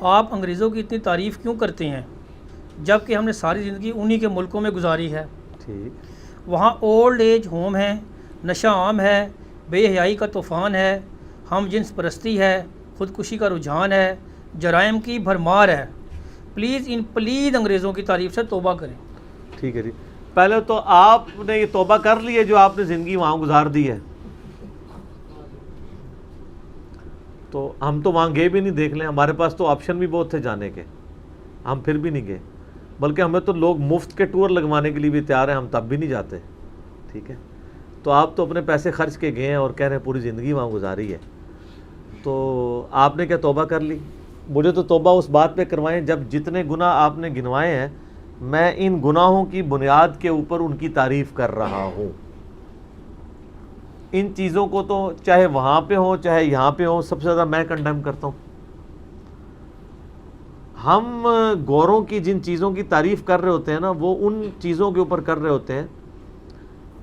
آپ انگریزوں کی اتنی تعریف کیوں کرتے ہیں جب کہ ہم نے ساری زندگی انہی کے ملکوں میں گزاری ہے؟ ٹھیک، وہاں اولڈ ایج ہوم ہے، نشہ عام ہے، بے حیائی کا طوفان ہے، ہم جنس پرستی ہے، خودکشی کا رجحان ہے، جرائم کی بھرمار ہے۔ پلیز انگریزوں کی تعریف سے توبہ کریں۔ ٹھیک ہے جی، پہلے تو آپ نے یہ توبہ کر لی ہے جو آپ نے زندگی وہاں گزار دی ہے؟ تو ہم تو وہاں گئے بھی نہیں، دیکھ لیں، ہمارے پاس تو آپشن بھی بہت تھے جانے کے، ہم پھر بھی نہیں گئے، بلکہ ہمیں تو لوگ مفت کے ٹور لگوانے کے لیے بھی تیار ہیں، ہم تب بھی نہیں جاتے۔ ٹھیک ہے، تو آپ تو اپنے پیسے خرچ کے گئے ہیں اور کہہ رہے ہیں پوری زندگی وہاں گزاری ہے، تو آپ نے کیا توبہ کر لی؟ مجھے تو توبہ اس بات پہ کروائیں جب جتنے گناہ آپ نے گنوائے ہیں میں ان گناہوں کی بنیاد کے اوپر ان کی تعریف کر رہا ہوں۔ ان چیزوں کو تو چاہے وہاں پہ ہوں چاہے یہاں پہ ہوں، سب سے زیادہ میں کنڈیم کرتا ہوں۔ ہم گوروں کی جن چیزوں کی تعریف کر رہے ہوتے ہیں نا، وہ ان چیزوں کے اوپر کر رہے ہوتے ہیں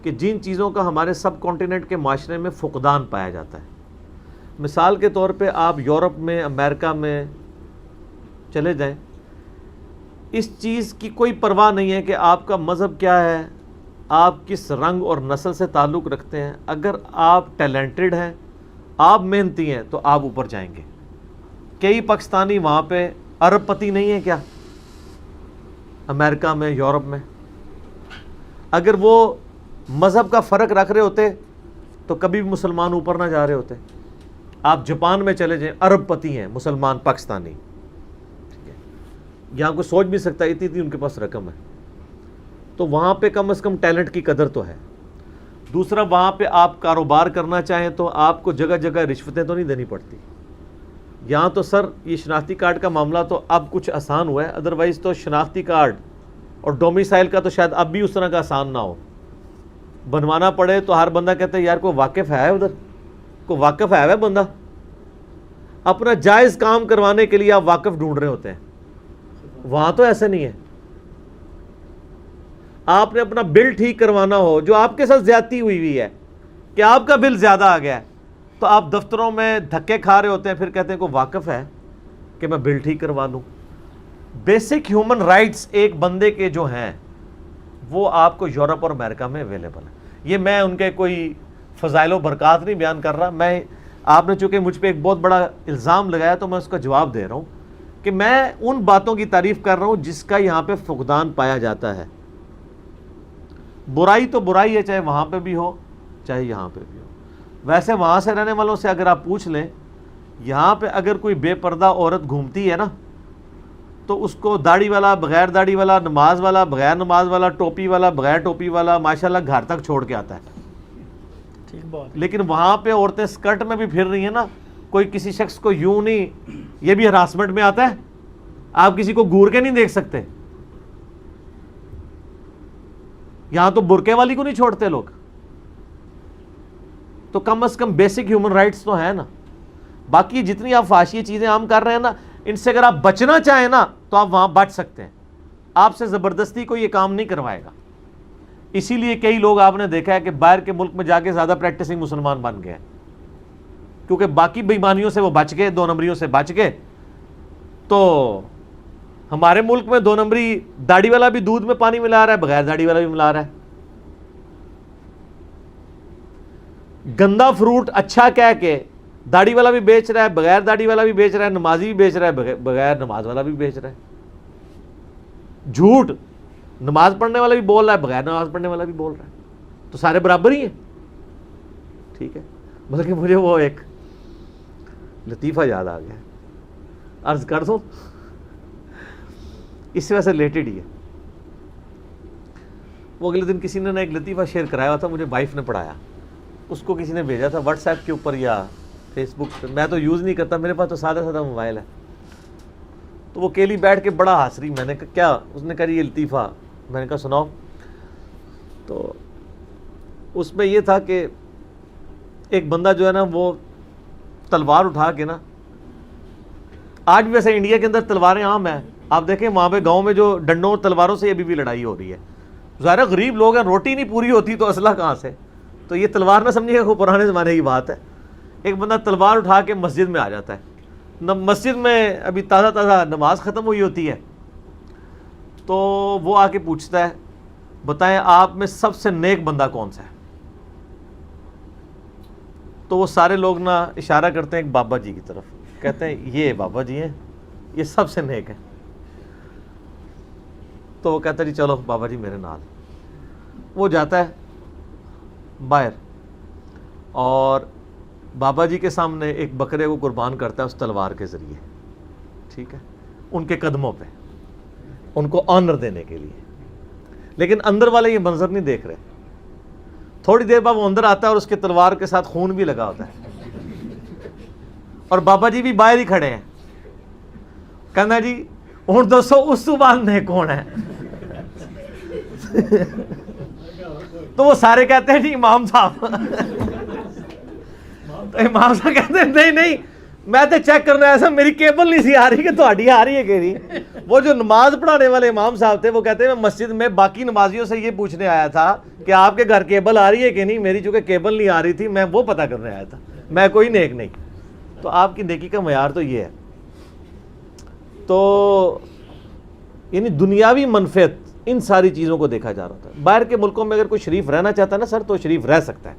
کہ جن چیزوں کا ہمارے سب کانٹیننٹ کے معاشرے میں فقدان پایا جاتا ہے۔ مثال کے طور پہ آپ یورپ میں، امریکہ میں چلے جائیں، اس چیز کی کوئی پرواہ نہیں ہے کہ آپ کا مذہب کیا ہے، آپ کس رنگ اور نسل سے تعلق رکھتے ہیں، اگر آپ ٹیلنٹڈ ہیں، آپ محنتی ہیں تو آپ اوپر جائیں گے۔ کئی پاکستانی وہاں پہ ارب پتی نہیں ہیں کیا، امریکہ میں، یورپ میں؟ اگر وہ مذہب کا فرق رکھ رہے ہوتے تو کبھی بھی مسلمان اوپر نہ جا رہے ہوتے۔ آپ جاپان میں چلے جائیں، ارب پتی ہیں مسلمان پاکستانی، ٹھیک ہے، یہاں کوئی سوچ بھی سکتا ہے اتنی ان کے پاس رقم ہے، تو وہاں پہ کم از کم ٹیلنٹ کی قدر تو ہے۔ دوسرا، وہاں پہ آپ کاروبار کرنا چاہیں تو آپ کو جگہ جگہ رشوتیں تو نہیں دینی پڑتی۔ یہاں تو سر یہ شناختی کارڈ کا معاملہ تو اب کچھ آسان ہوا ہے، ادروائز تو شناختی کارڈ اور ڈومیسائل کا تو شاید اب بھی اس طرح کا آسان نہ ہو، بنوانا پڑے تو ہر بندہ کہتا ہے یار کوئی واقف ہے ادھر، کوئی واقف ہے بندہ، اپنا جائز کام کروانے کے لیے آپ واقف ڈھونڈ رہے ہوتے ہیں۔ وہاں تو ایسا نہیں ہے، آپ نے اپنا بل ٹھیک کروانا ہو، جو آپ کے ساتھ زیادتی ہوئی ہے کہ آپ کا بل زیادہ آ گیا ہے، تو آپ دفتروں میں دھکے کھا رہے ہوتے ہیں، پھر کہتے ہیں کوئی واقف ہے کہ میں بل ٹھیک کروا لوں۔ بیسک ہیومن رائٹس ایک بندے کے جو ہیں وہ آپ کو یورپ اور امریکہ میں اویلیبل ہے۔ یہ میں ان کے کوئی فضائل و برکات نہیں بیان کر رہا، میں آپ نے چونکہ مجھ پہ ایک بہت بڑا الزام لگایا تو میں اس کا جواب دے رہا ہوں کہ میں ان باتوں کی تعریف کر رہا ہوں جس کا یہاں پہ فقدان پایا جاتا ہے۔ برائی تو برائی ہے، چاہے وہاں پہ بھی ہو چاہے یہاں پہ بھی ہو۔ ویسے وہاں سے رہنے والوں سے اگر آپ پوچھ لیں، یہاں پہ اگر کوئی بے پردہ عورت گھومتی ہے نا تو اس کو داڑھی والا، بغیر داڑھی والا، نماز والا، بغیر نماز والا، ٹوپی والا، بغیر ٹوپی والا، ماشاءاللہ گھر تک چھوڑ کے آتا ہے۔ ٹھیک بات۔ لیکن وہاں پہ عورتیں سکرٹ میں بھی پھر رہی ہیں نا، کوئی کسی شخص کو یوں نہیں، یہ بھی ہراسمنٹ میں آتا ہے۔ آپ کسی کو گور کے نہیں دیکھ سکتے، یہاں تو برقعے والی کو نہیں چھوڑتے لوگ، تو کم از کم بیسک ہیومن رائٹس تو ہیں نا۔ باقی جتنی آپ فحاشی چیزیں عام کر رہے ہیں نا، ان سے اگر آپ بچنا چاہیں نا تو آپ وہاں بچ سکتے ہیں، آپ سے زبردستی کوئی یہ کام نہیں کروائے گا۔ اسی لیے کئی لوگ آپ نے دیکھا ہے کہ باہر کے ملک میں جا کے زیادہ پریکٹسنگ مسلمان بن گئے، کیونکہ باقی بےایمانیوں سے وہ بچ گئے، دو نمبریوں سے بچ گئے۔ تو ہمارے ملک میں دو نمبری داڑھی والا بھی دودھ میں پانی ملا رہا ہے، بغیر داڑھی والا بھی ملا رہا ہے، گندا فروٹ اچھا کہہ کے داڑھی والا بھی بیچ رہا ہے، بغیر داڑھی والا بھی بیچ رہا ہے، نمازی بھی بیچ رہا ہے، بغیر نماز والا بھی بیچ رہا ہے۔ جھوٹ نماز پڑھنے والا بھی بول رہا ہے، بغیر نماز پڑھنے والا بھی بول رہا ہے، تو سارے برابر ہی ہیں۔ ٹھیک ہے، بلکہ مجھے وہ ایک لطیفہ یاد آ گیا، عرض کر دوں، اس سے ویسے ریلیٹڈ ہی ہے۔ وہ اگلے دن کسی نے ایک لطیفہ شیئر کرایا ہوا تھا، مجھے وائف نے پڑھایا، اس کو کسی نے بھیجا تھا واٹس ایپ کے اوپر یا فیس بک پہ، میں تو یوز نہیں کرتا، میرے پاس تو سادہ سادہ موبائل ہے۔ تو وہ کیلی بیٹھ کے بڑا ہنس رہی، میں نے کہا کیا؟ اس نے کہا یہ لطیفہ، میں نے کہا سناؤ۔ تو اس میں یہ تھا کہ ایک بندہ جو ہے نا وہ تلوار اٹھا کے نا، آج بھی ویسے انڈیا کے اندر تلواریں عام ہیں، آپ دیکھیں وہاں پہ گاؤں میں جو ڈنڈوں اور تلواروں سے ابھی بھی لڑائی ہو رہی ہے۔ ظاہر غریب لوگ ہیں، روٹی نہیں پوری ہوتی تو اسلحہ کہاں سے؟ تو یہ تلوار نہ سمجھیے کہ وہ پرانے زمانے کی بات ہے۔ ایک بندہ تلوار اٹھا کے مسجد میں آ جاتا ہے، مسجد میں ابھی تازہ تازہ نماز ختم ہوئی ہوتی ہے تو وہ آ کے پوچھتا ہے بتائیں آپ میں سب سے نیک بندہ کون سا ہے؟ تو وہ سارے لوگ نا اشارہ کرتے ہیں ایک بابا جی کی طرف، کہتے ہیں یہ بابا جی ہیں، یہ سب سے نیک ہیں۔ تو وہ کہتا ہے جی چلو بابا جی میرے نال۔ وہ جاتا ہے باہر اور بابا جی کے سامنے ایک بکرے کو قربان کرتا ہے اس تلوار کے ذریعے، ٹھیک ہے، ان کے قدموں پہ، ان کو آنر دینے کے لیے۔ لیکن اندر والے یہ منظر نہیں دیکھ رہے۔ تھوڑی دیر بعد وہ اندر آتا ہے اور اس کے تلوار کے ساتھ خون بھی لگا ہوتا ہے، اور بابا جی بھی باہر ہی کھڑے ہیں۔ کہنا جی ہوں دسو اس تو بعد میں کون ہے؟ تو وہ سارے کہتے ہیں جی امام صاحب۔ تو امام صاحب کہتے ہیں نہیں میں تو چیک کرنا ایسا میری کیبل نہیں سی آ رہی کہ تہاڈی آ رہی ہے کہ نہیں۔ وہ جو نماز پڑھانے والے امام صاحب تھے وہ کہتے ہیں میں مسجد میں باقی نمازیوں سے یہ پوچھنے آیا تھا کہ آپ کے گھر کیبل آ رہی ہے کہ نہیں، میری چونکہ کیبل نہیں آ رہی تھی میں وہ پتہ کرنے آیا تھا، میں کوئی نیک نہیں۔ تو آپ کی نیکی کا معیار تو یہ ہے۔ تو یعنی دنیاوی منفعت ان ساری چیزوں کو دیکھا جا رہا تھا۔ باہر کے ملکوں میں اگر کوئی شریف رہنا چاہتا ہے نا سر تو شریف رہ سکتا ہے،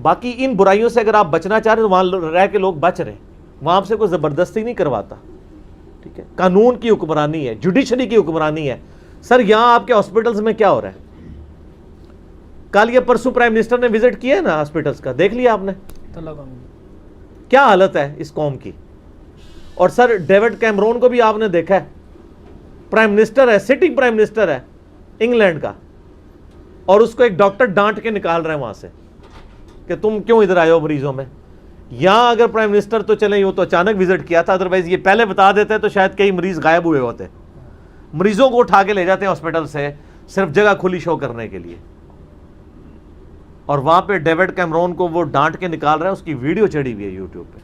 باقی ان برائیوں سے اگر آپ بچنا چاہ رہے ہیں تو وہاں رہ کے لوگ بچ رہے ہیں، وہاں سے کوئی زبردستی نہیں کرواتا، ٹھیک ہے، قانون کی حکمرانی ہے، جوڈیشری کی حکمرانی ہے۔ سر یہاں آپ کے ہاسپٹلز میں کیا ہو رہا ہے؟ کل یا پرسوں پرائم منسٹر نے وزٹ کیا ہے نا ہاسپٹلز کا، دیکھ لیا آپ نے کیا حالت ہے اس قوم کی؟ اور سر ڈیوڈ کیمرون کو بھی آپ نے دیکھا ہے، پرائم منسٹر ہے، سٹنگ پرائم منسٹر ہے انگلینڈ کا، اور اس کو ایک ڈاکٹر ڈانٹ کے نکال رہے ہیں وہاں سے کہ تم کیوں ادھر آئے ہو مریضوں میں۔ یہاں اگر پرائم منسٹر تو چلیں وہ تو اچانک وزٹ کیا تھا، ادروائز یہ پہلے بتا دیتے تو شاید کئی مریض غائب ہوئے ہوتے۔ مریضوں کو اٹھا کے لے جاتے ہیں ہاسپٹل سے صرف جگہ کھلی شو کرنے کے لیے، اور وہاں پہ ڈیوڈ کیمرون کو وہ ڈانٹ کے نکال رہا ہے، اس کی ویڈیو چڑھی ہوئی ہے یوٹیوب پہ،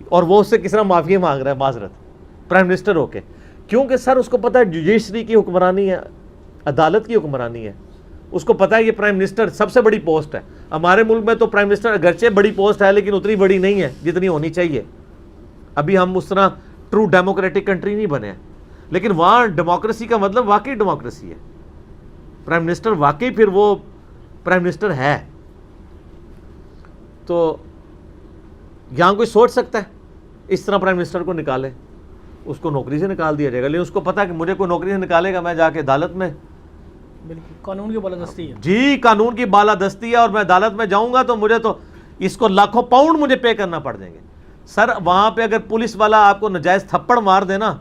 اور وہ اس سے کس طرح معافی مانگ رہا ہے معذرت پرائم منسٹر ہو کے، کیونکہ سر اس کو پتہ ہے جوڈیشری کی حکمرانی ہے، عدالت کی حکمرانی ہے، اس کو پتہ ہے یہ پرائم منسٹر سب سے بڑی پوسٹ ہے۔ ہمارے ملک میں تو پرائم منسٹر اگرچہ بڑی پوسٹ ہے لیکن اتنی بڑی نہیں ہے جتنی ہونی چاہیے، ابھی ہم اس طرح ٹرو ڈیموکریٹک کنٹری نہیں بنے ہیں، لیکن وہاں ڈیموکریسی کا مطلب واقعی ڈیموکریسی ہے، پرائم منسٹر واقعی پھر وہ پرائم منسٹر ہے۔ تو یہاں کوئی سوچ سکتا ہے اس طرح پرائم منسٹر کو نکالے؟ اس کو نوکری سے نکال دیا جائے گا، لیکن اس کو پتا ہے کہ مجھے کوئی نوکری سے نکالے گا میں جا کے عدالت میں، بالکل قانون کی بالادستی ہے، جی قانون کی بالادستی ہے، اور میں عدالت میں جاؤں گا تو مجھے تو اس کو لاکھوں پاؤنڈ مجھے پے کرنا پڑ جائیں گے۔ سر وہاں پہ اگر پولیس والا آپ کو نجائز تھپڑ مار دے نا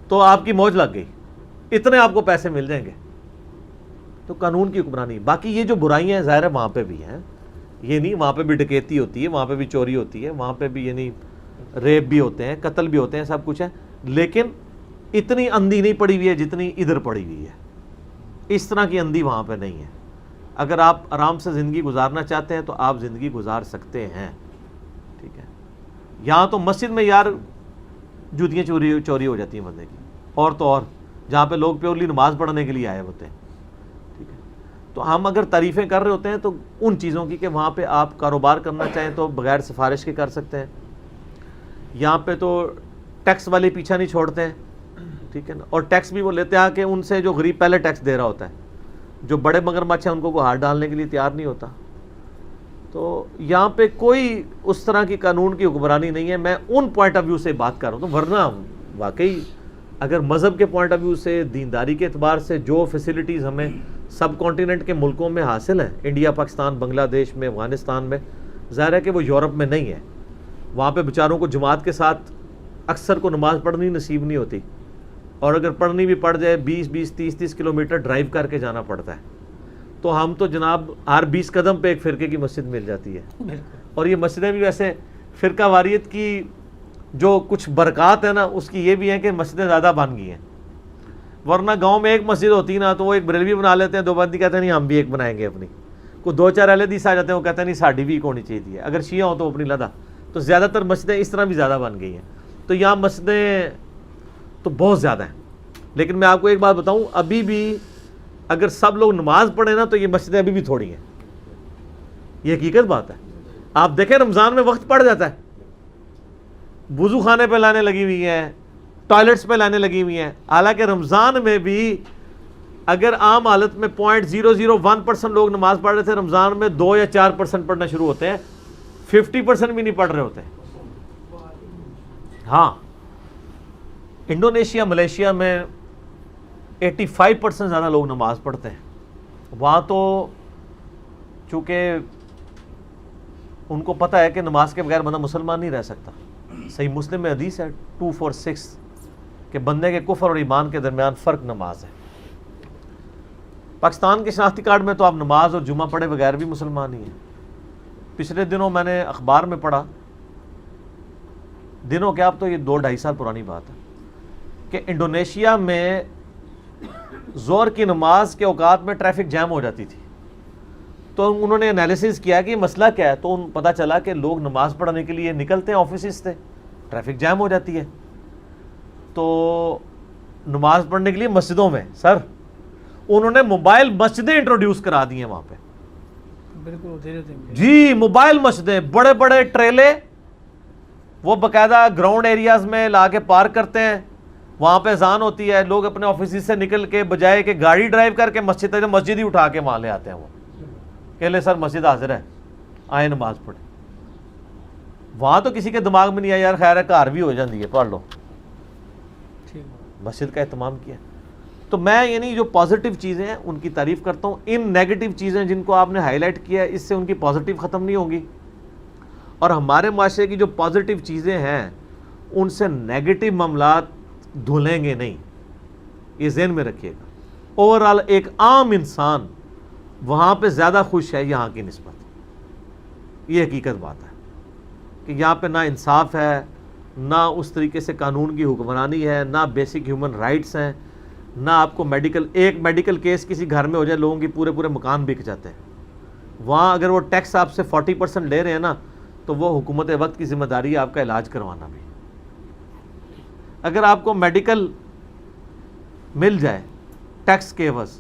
تو آپ کی موج لگ گئی، اتنے آپ کو پیسے مل جائیں گے۔ تو قانون کی حکمرانی، باقی یہ جو برائیاں ہیں ظاہر ہے وہاں پہ بھی ہیں، یہ نہیں وہاں پہ بھی ڈکیتی ہوتی ہے، وہاں پہ بھی چوری ہوتی ہے، وہاں پہ بھی یعنی ریپ بھی ہوتے ہیں، قتل بھی ہوتے ہیں، سب کچھ ہے، لیکن اتنی اندھی نہیں پڑی ہوئی ہے جتنی ادھر پڑی ہوئی ہے۔ اس طرح کی اندھی وہاں پہ نہیں ہے۔ اگر آپ آرام سے زندگی گزارنا چاہتے ہیں تو آپ زندگی گزار سکتے ہیں، ٹھیک ہے۔ یہاں تو مسجد میں یار جوتیاں چوری ہو جاتی ہیں بندے کی، اور تو اور جہاں پہ لوگ پیورلی نماز پڑھنے کے لیے آئے ہوتے ہیں، ٹھیک ہے۔ تو ہم اگر تعریفیں کر رہے ہوتے ہیں تو ان چیزوں کی کہ وہاں پہ آپ کاروبار کرنا چاہیں تو بغیر سفارش کے کر سکتے ہیں، یہاں پہ تو ٹیکس والے پیچھا نہیں چھوڑتے ہیں، ٹھیک ہے نا، اور ٹیکس بھی وہ لیتے ہیں کہ ان سے جو غریب پہلے ٹیکس دے رہا ہوتا ہے، جو بڑے مگرمچھ ہیں ان کو ہاتھ ڈالنے کے لیے تیار نہیں ہوتا۔ تو یہاں پہ کوئی اس طرح کی قانون کی حکمرانی نہیں ہے۔ میں ان پوائنٹ آف ویو سے بات کر رہا ہوں، تو ورنہ واقعی اگر مذہب کے پوائنٹ آف ویو سے، دینداری کے اعتبار سے جو فیسلٹیز ہمیں سب کانٹیننٹ کے ملکوں میں حاصل ہیں، انڈیا، پاکستان، بنگلہ دیش میں، افغانستان میں، ظاہر ہے کہ وہ یورپ میں نہیں ہے۔ وہاں پہ بیچاروں کو جماعت کے ساتھ اکثر کو نماز پڑھنی نصیب نہیں ہوتی، اور اگر پڑھنی بھی پڑ جائے 20 30 کلومیٹر ڈرائیو کر کے جانا پڑتا ہے۔ تو ہم تو جناب ہر 20 قدم پہ ایک فرقے کی مسجد مل جاتی ہے، اور یہ مسجدیں بھی ویسے فرقہ واریت کی جو کچھ برکات ہیں نا اس کی یہ بھی ہیں کہ مسجدیں زیادہ بن گئی ہیں، ورنہ گاؤں میں ایک مسجد ہوتی نا تو وہ ایک بریلوی بنا لیتے ہیں، دیوبندی کہتے ہیں نہیں ہم بھی ایک بنائیں گے اپنی، کوئی 2 4 اہل حدیث آ جاتے ہیں وہ کہتے ہیں نہیں ساڈی بھی ایک ہونی چاہیے، اگر شیعہ ہوں تو اپنی لدا۔ تو زیادہ تر مسجدیں اس طرح بھی زیادہ بن گئی ہیں، تو یہاں مسجدیں تو بہت زیادہ ہیں۔ لیکن میں آپ کو ایک بات بتاؤں، ابھی بھی اگر سب لوگ نماز پڑھیں نا تو یہ مسجدیں ابھی بھی تھوڑی ہیں، یہ حقیقت بات ہے۔ آپ دیکھیں رمضان میں وقت پڑ جاتا ہے, وضو خانے پہ لانے لگی ہوئی ہیں, ٹوائلٹس پہ لانے لگی ہوئی ہیں, حالانکہ رمضان میں بھی اگر عام حالت میں 0.001% لوگ نماز پڑھ رہے تھے, رمضان میں 2 یا 4% پڑھنا شروع ہوتے ہیں, 50% بھی نہیں پڑھ رہے ہوتے. ہاں, انڈونیشیا ملیشیا میں 85% زیادہ لوگ نماز پڑھتے ہیں. وہاں تو چونکہ ان کو پتہ ہے کہ نماز کے بغیر بندہ مسلمان نہیں رہ سکتا. صحیح مسلم میں حدیث ہے 246 کہ بندے کے کفر اور ایمان کے درمیان فرق نماز ہے. پاکستان کے شناختی کارڈ میں تو آپ نماز اور جمعہ پڑھے بغیر بھی مسلمان ہی ہیں. پچھلے دنوں میں نے اخبار میں پڑھا, دنوں کیا اب تو یہ 2-2.5 سال پرانی بات ہے, کہ انڈونیشیا میں ظہر کی نماز کے اوقات میں ٹریفک جام ہو جاتی تھی. تو انہوں نے انالیسس کیا کہ یہ مسئلہ کیا ہے, تو پتہ چلا کہ لوگ نماز پڑھنے کے لیے نکلتے ہیں آفیسز سے, ٹریفک جام ہو جاتی ہے, تو نماز پڑھنے کے لیے مسجدوں میں سر انہوں نے موبائل مسجدیں انٹروڈیوس کرا دی ہیں وہاں پہ. بالکل ہوتے رہتے ہیں جی, موبائل مسجدیں, بڑے بڑے ٹریلے وہ باقاعدہ گراؤنڈ ایریاز میں لا کے پارک کرتے ہیں, وہاں پہ اذان ہوتی ہے, لوگ اپنے آفیسز سے نکل کے بجائے کہ گاڑی ڈرائیو کر کے مسجد ہی اٹھا کے وہاں لے آتے ہیں. وہ کہ لے سر مسجد حاضر ہے, آئے نماز پڑھیں. وہاں تو کسی کے دماغ میں نہیں آیا یار خیر ہے گھر بھی ہو جاتی ہے پڑھ لو, مسجد کا اہتمام کیا. تو میں یعنی جو پازیٹیو چیزیں ہیں ان کی تعریف کرتا ہوں. ان نیگیٹو چیزیں جن کو آپ نے ہائی لائٹ کیا ہے, اس سے ان کی پازیٹیو ختم نہیں ہوگی, اور ہمارے معاشرے کی جو پازیٹیو چیزیں ہیں ان سے نیگیٹو معاملات دھلیں گے نہیں, یہ ذہن میں رکھیے گا. اوورآل ایک عام انسان وہاں پہ زیادہ خوش ہے یہاں کی نسبت, یہ حقیقت بات ہے کہ یہاں پہ نہ انصاف ہے, نہ اس طریقے سے قانون کی حکمرانی ہے, نہ بیسک ہیومن رائٹس ہیں, نہ آپ کو ایک میڈیکل کیس کسی گھر میں ہو جائے لوگوں کی پورے مکان بک جاتے ہیں. وہاں اگر وہ ٹیکس آپ سے 40% لے رہے ہیں نا, تو وہ حکومت وقت کی ذمہ داری ہے آپ کا علاج کروانا بھی. اگر آپ کو میڈیکل مل جائے ٹیکس کے عوض,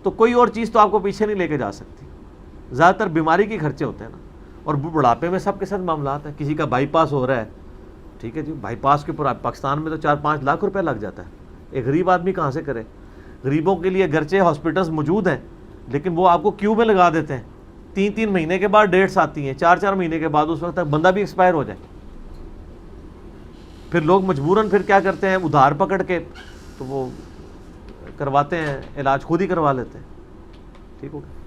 تو کوئی اور چیز تو آپ کو پیچھے نہیں لے کے جا سکتی. زیادہ تر بیماری کے خرچے ہوتے ہیں نا, اور بڑھاپے میں سب کے ساتھ معاملات ہیں. کسی کا بائی پاس ہو رہا ہے, ٹھیک ہے جی, بائی پاس کے اوپر پاکستان میں تو 4-5 لاکھ روپے لگ جاتا ہے. ایک غریب آدمی کہاں سے کرے؟ غریبوں کے لیے گرچہ ہاسپٹلز موجود ہیں, لیکن وہ آپ کو کیو میں لگا دیتے ہیں. 3 مہینے کے بعد ڈیٹس آتی ہیں, 4 مہینے کے بعد, اس وقت تک بندہ بھی ایکسپائر ہو جائے. پھر لوگ مجبوراً پھر کیا کرتے ہیں, ادھار پکڑ کے تو وہ کرواتے ہیں علاج, خود ہی کروا لیتے ہیں. ٹھیک ہو گیا.